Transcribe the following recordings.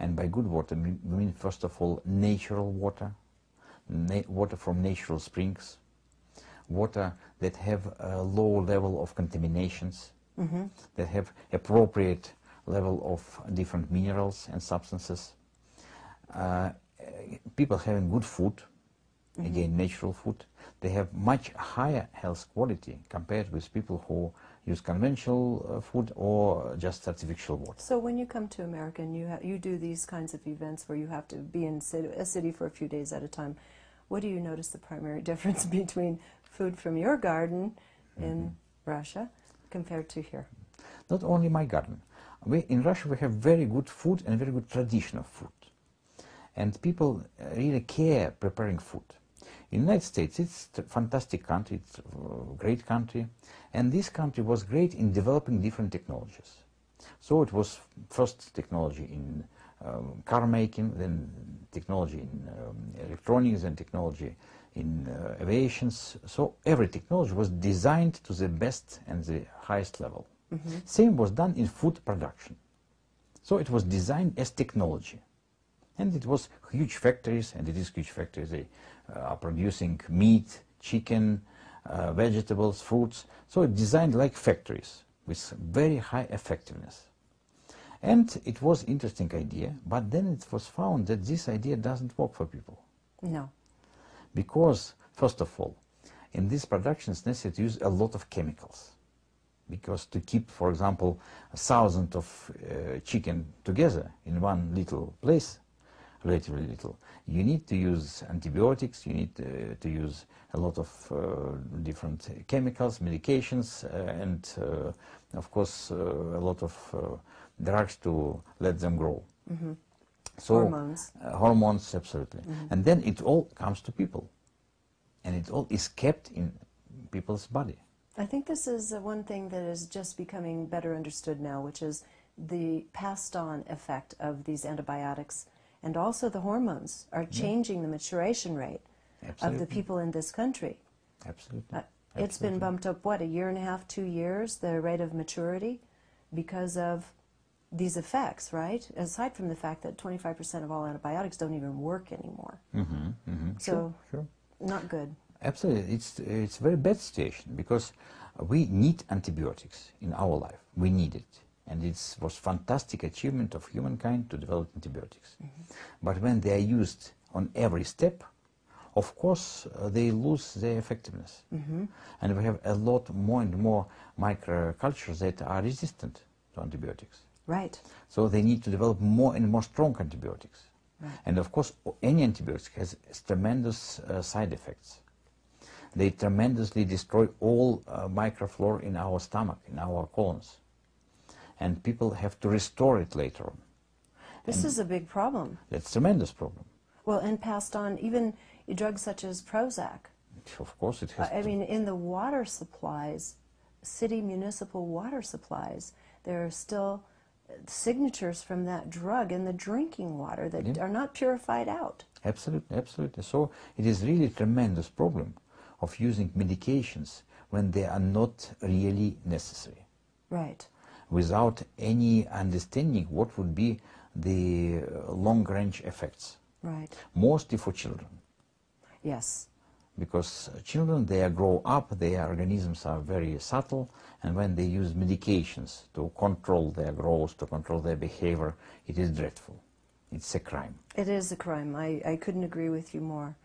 And by good water, we mean first of all natural water, water from natural springs, water that have a low level of contaminations, that have appropriate level of different minerals and substances. People having good food, again natural food, they have much higher health quality compared with people who use conventional food or just artificial water. So when you come to America and you do these kinds of events where you have to be in a city for a few days at a time, what do you notice the primary difference between food from your garden in Russia compared to here? Not only my garden. In Russia we have very good food and very good tradition of food. And people really care preparing food. In the United States, it's a fantastic country, it's a great country, and this country was great in developing different technologies. So it was first technology in car making, then technology in electronics, and technology in aviations. So every technology was designed to the best and the highest level. Same was done in food production. So it was designed as technology. And it was huge factories, and it is huge factories. They are producing meat, chicken, vegetables, fruits. So it's designed like factories with very high effectiveness. And it was an interesting idea, but then it was found that this idea doesn't work for people. No. Because, first of all, in this production it's necessary to use a lot of chemicals. Because to keep, for example, 1,000 of chicken together in one little place, relatively little, you need to use antibiotics, you need to use a lot of different chemicals, medications, and of course a lot of drugs to let them grow. So, hormones. Hormones, absolutely. And then it all comes to people. And it all is kept in people's body. I think this is one thing that is just becoming better understood now, which is the passed on effect of these antibiotics. And also the hormones are changing the maturation rate of the people in this country. Absolutely. It's been bumped up, what, 1.5 years, 2 years, the rate of maturity, because of these effects, right? Aside from the fact that 25% of all antibiotics don't even work anymore. So, sure. Not good. Absolutely. It's a very bad situation, because we need antibiotics in our life. We need it. And it was a fantastic achievement of humankind to develop antibiotics. But when they are used on every step, of course, they lose their effectiveness. And we have a lot more and more microcultures that are resistant to antibiotics. Right. So they need to develop more and more strong antibiotics. Right. And of course, any antibiotic has tremendous side effects. They tremendously destroy all microflora in our stomach, in our colons. And people have to restore it later on. This is a big problem. That's a tremendous problem. Well, and passed on, even drugs such as Prozac. Of course it has I mean, in the water supplies, city municipal water supplies, there are still signatures from that drug in the drinking water that are not purified out. Absolutely, absolutely. So it is really a tremendous problem of using medications when they are not really necessary. Right. Without any understanding what would be the long-range effects. Right. Mostly for children. Yes. Because children, they grow up, their organisms are very subtle, and when they use medications to control their growth, to control their behavior, it is dreadful. It's a crime. It is a crime. I couldn't agree with you more.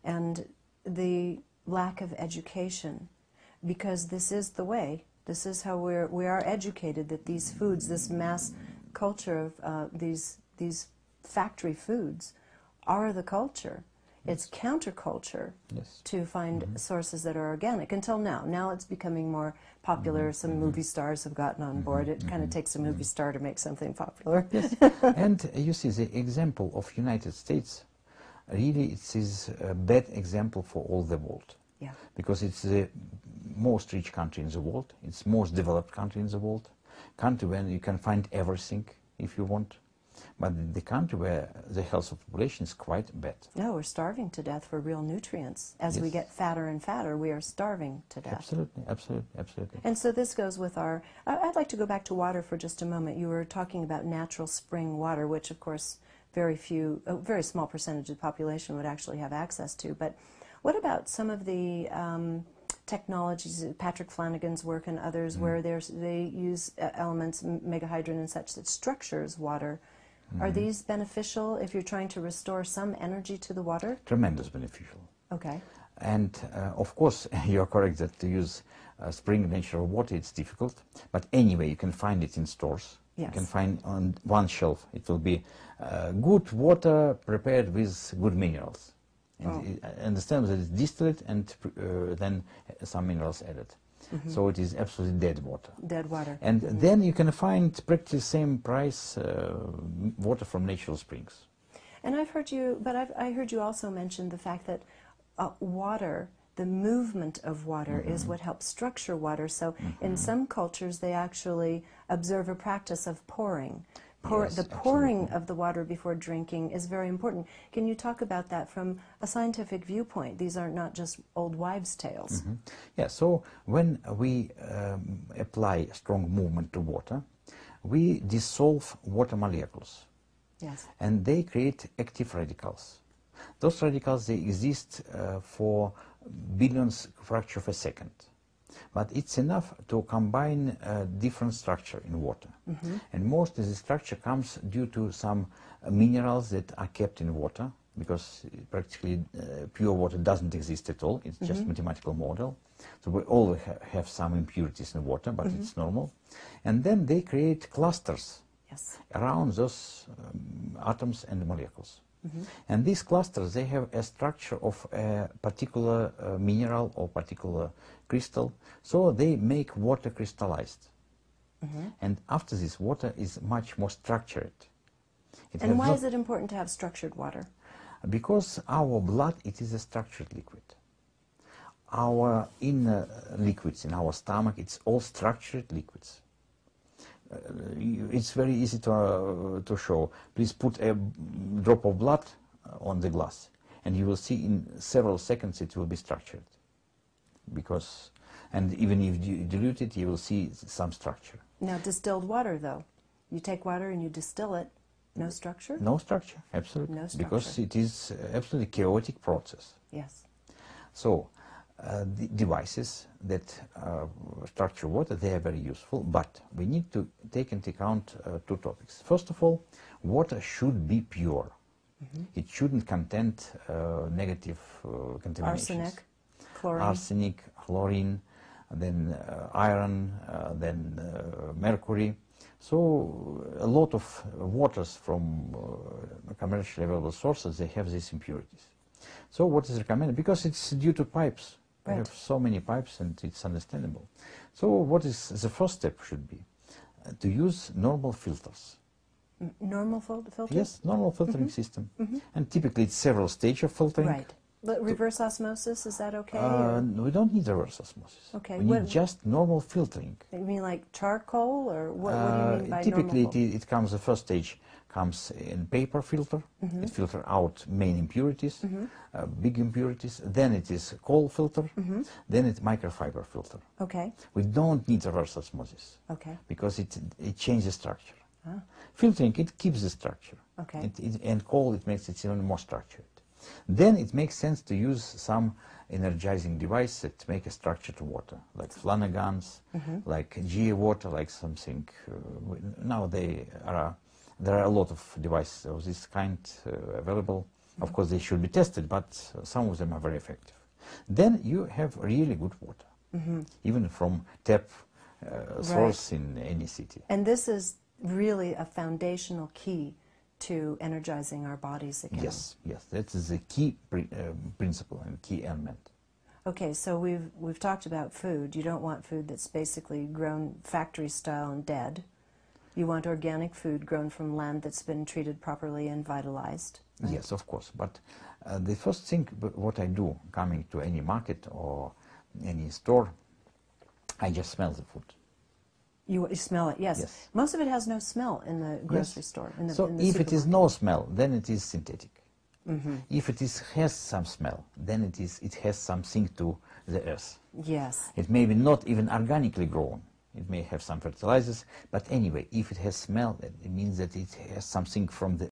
And the lack of education, because this is the way. This is how we are educated, that these foods, this mass culture of these factory foods are the culture. It's counterculture to find sources that are organic until now. Now it's becoming more popular. Some movie stars have gotten on board. It kind of takes a movie star to make something popular. Yes. And you see, the example of United States, really it is a bad example for all the world. Yeah. Because it's the most rich country in the world, it's the most developed country in the world, country where you can find everything if you want. But in the country where the health of the population is quite bad. No, we're starving to death for real nutrients. As we Yes. get fatter and fatter, we are starving to death. Absolutely, absolutely, absolutely. And so this goes with our... I'd like to go back to water for just a moment. You were talking about natural spring water, which of course very few, a very small percentage of the population would actually have access to. But what about some of the technologies, Patrick Flanagan's work and others, where they use elements, megahydrin and such, that structures water? Are these beneficial if you're trying to restore some energy to the water? Tremendous beneficial. Okay. And of course, you're correct that to use spring natural water, it's difficult. But anyway, you can find it in stores. Yes. You can find on one shelf, it will be good water prepared with good minerals. And understand that it's distilled and then some minerals added. So it is absolutely dead water. Dead water. And then you can find practically the same price water from natural springs. And I've heard you, but I heard you also mention the fact that water, the movement of water, is what helps structure water. So in some cultures, they actually observe a practice of pouring. Yes, the pouring absolutely. of the water before drinking is very important. Can you talk about that from a scientific viewpoint? These are not just old wives' tales. Yeah, so when we apply strong movement to water, we dissolve water molecules. Yes. And they create active radicals. Those radicals, they exist for billions fractions of a second. But it's enough to combine different structure in water. And most of the structure comes due to some minerals that are kept in water, because practically pure water doesn't exist at all. It's just mathematical model. So we all have some impurities in water, but it's normal. And then they create clusters around those atoms and molecules. And these clusters, they have a structure of a particular mineral or particular crystal, so they make water crystallized. And after this, water is much more structured. And why is it important to have structured water? Because our blood, it is a structured liquid. Our inner liquids in our stomach, it's all structured liquids. It's very easy to show. Please put a drop of blood on the glass, and you will see in several seconds it will be structured. Because, and even if you dilute it, you will see some structure. Now, distilled water, though, you take water and you distill it, no structure? No structure, absolutely. No structure. Because it is absolutely chaotic process. Yes. So, the devices that structure water, they are very useful, but we need to take into account two topics. First of all, water should be pure. It shouldn't contain negative contaminations. Arsenic, chlorine. Arsenic, chlorine, then iron, then mercury. So a lot of waters from commercially available sources, they have these impurities. So what is recommended? Because it's due to pipes. We have so many pipes, and it's understandable. So what is the first step should be? To use normal filters. Normal filters? Yes, normal filtering system. And typically it's several stages of filtering. Right. But reverse osmosis, is that okay? We don't need reverse osmosis. Okay. We need just normal filtering. You mean like charcoal, or what do you mean by typically normal? it comes, the first stage comes in paper filter. It filters out main impurities, big impurities. Then it is coal filter. Then it's microfiber filter. Okay. We don't need reverse osmosis. Okay. Because it changes structure. Filtering, it keeps the structure. Okay. And coal, it makes it even more structured. Then it makes sense to use some energizing device that make a structure to water, like Flanagan's, like GA water, like something. Now there are a lot of devices of this kind available. Of course, they should be tested, but some of them are very effective. Then you have really good water, even from tap source in any city. And this is really a foundational key to energizing our bodies again. Yes, yes, that is the key principle and key element. Okay, so we've talked about food. You don't want food that's basically grown factory style and dead. You want organic food grown from land that's been treated properly and vitalized. Right? Yes, of course. But the first thing what I do coming to any market or any store, I just smell the food. You smell it, yes. Yes. Most of it has no smell in the grocery store. In the, So in the if it is supermarket. no smell, then it is synthetic. Mm-hmm. If it has some smell, then it has something to the earth. Yes. It may be not even organically grown. It may have some fertilizers, but anyway, if it has smell, it means that it has something from the